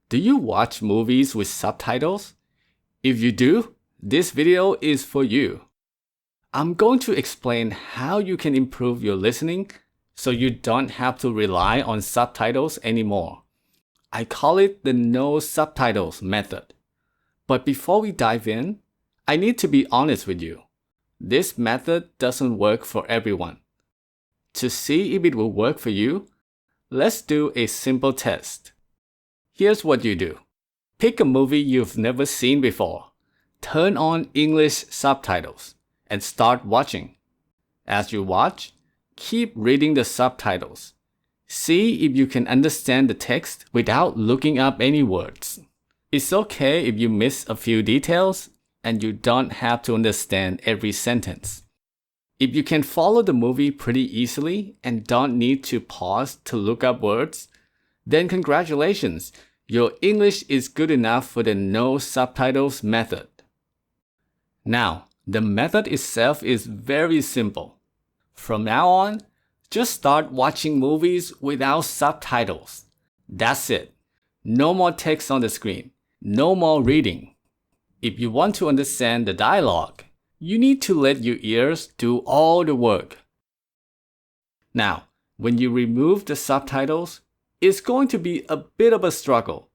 Do you watch movies with subtitles? If you do, this video is for you. I'm going to explain how you can improve your listening so you don't have to rely on subtitles anymore. I call it the No-Subtitles Method. But before we dive in, I need to be honest with you. This method doesn't work for everyone. To see if it will work for you, let's do a simple test. Here's what you do. Pick a movie you've never seen before. Turn on English subtitles and start watching. As you watch, keep reading the subtitles. See if you can understand the text without looking up any words. It's okay if you miss a few details, and you don't have to understand every sentence. If you can follow the movie pretty easily and don't need to pause to look up words, then congratulations, your English is good enough for the No-Subtitles method. Now, the method itself is very simple. From now on, just start watching movies without subtitles. That's it. No more text on the screen. No more reading. If you want to understand the dialogue, you need to let your ears do all the work. Now, when you remove the subtitles, it's going to be a bit of a struggle.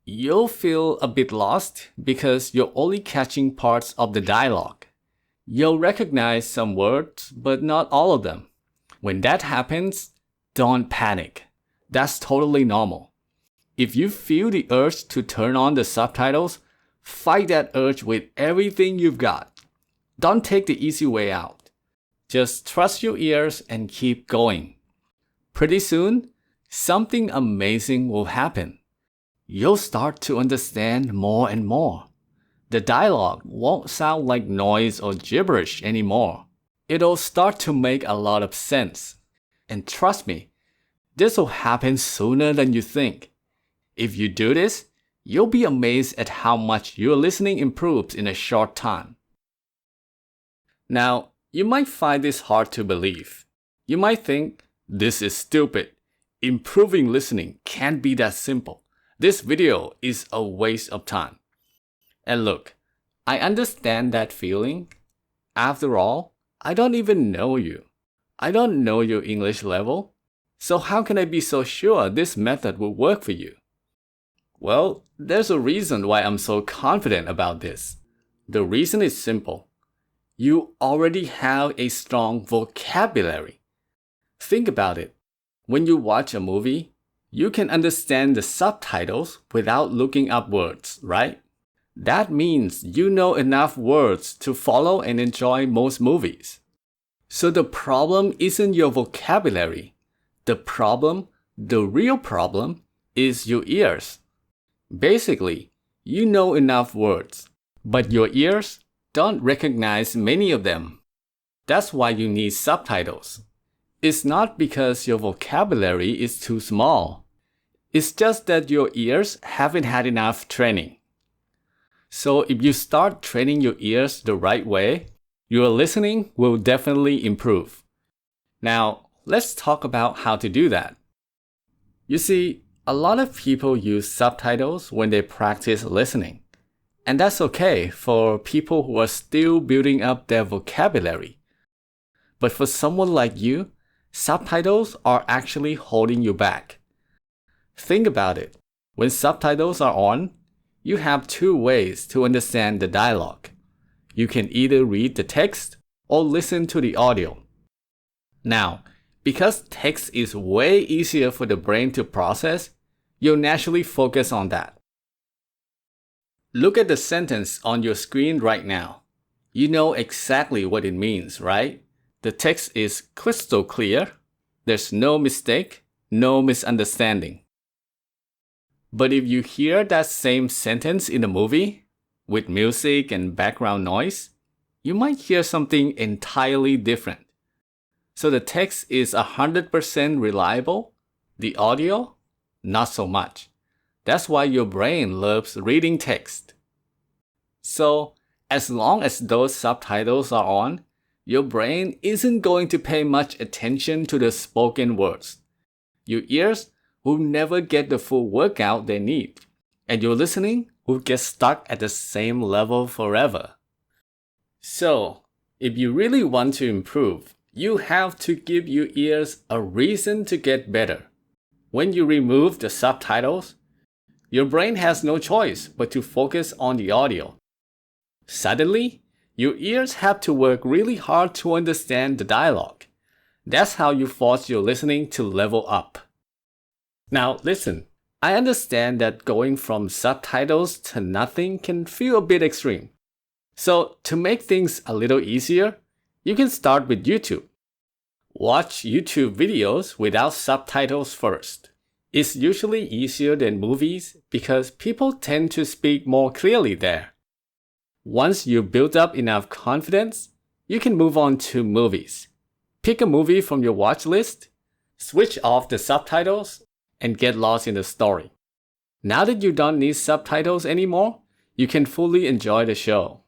You'll feel a bit lost because you're only catching parts of the dialogue. You'll recognize some words, but not all of them. When that happens, don't panic. That's totally normal. If you feel the urge to turn on the subtitles, fight that urge with everything you've got. Don't take the easy way out. Just trust your ears and keep going. Pretty soon, something amazing will happen. You'll start to understand more and more. The dialogue won't sound like noise or gibberish anymore. It'll start to make a lot of sense. And trust me, this will happen sooner than you think. If you do this, you'll be amazed at how much your listening improves in a short time. Now, you might find this hard to believe. You might think, this is stupid. Improving listening can't be that simple. This video is a waste of time. And look, I understand that feeling. After all, I don't even know you. I don't know your English level. So how can I be so sure this method will work for you? Well, there's a reason why I'm so confident about this. The reason is simple. You already have a strong vocabulary. Think about it. When you watch a movie, you can understand the subtitles without looking up words, right? That means you know enough words to follow and enjoy most movies. So the problem isn't your vocabulary. The real problem, is your ears. Basically, you know enough words, but your ears don't recognize many of them. That's why you need subtitles. It's not because your vocabulary is too small. It's just that your ears haven't had enough training. So if you start training your ears the right way, your listening will definitely improve. Now, let's talk about how to do that. You see, a lot of people use subtitles when they practice listening. And that's okay for people who are still building up their vocabulary. But for someone like you, subtitles are actually holding you back. Think about it. When subtitles are on, you have two ways to understand the dialogue. You can either read the text or listen to the audio. Now, because text is way easier for the brain to process, you'll naturally focus on that. Look at the sentence on your screen right now. You know exactly what it means, right? The text is crystal clear. There's no mistake, no misunderstanding. But if you hear that same sentence in a movie, with music and background noise, you might hear something entirely different. So the text is 100% reliable, the audio, not so much. That's why your brain loves reading text. So, as long as those subtitles are on, your brain isn't going to pay much attention to the spoken words. Your ears will never get the full workout they need. and your listening will get stuck at the same level forever. So, if you really want to improve, you have to give your ears a reason to get better. When you remove the subtitles, your brain has no choice but to focus on the audio. Suddenly, your ears have to work really hard to understand the dialogue. That's how you force your listening to level up. Now listen, I understand that going from subtitles to nothing can feel a bit extreme. So to make things a little easier, you can start with YouTube. Watch YouTube videos without subtitles first. It's usually easier than movies because people tend to speak more clearly there. Once you build up enough confidence, you can move on to movies. Pick a movie from your watch list, switch off the subtitles, and get lost in the story. Now that you don't need subtitles anymore, you can fully enjoy the show.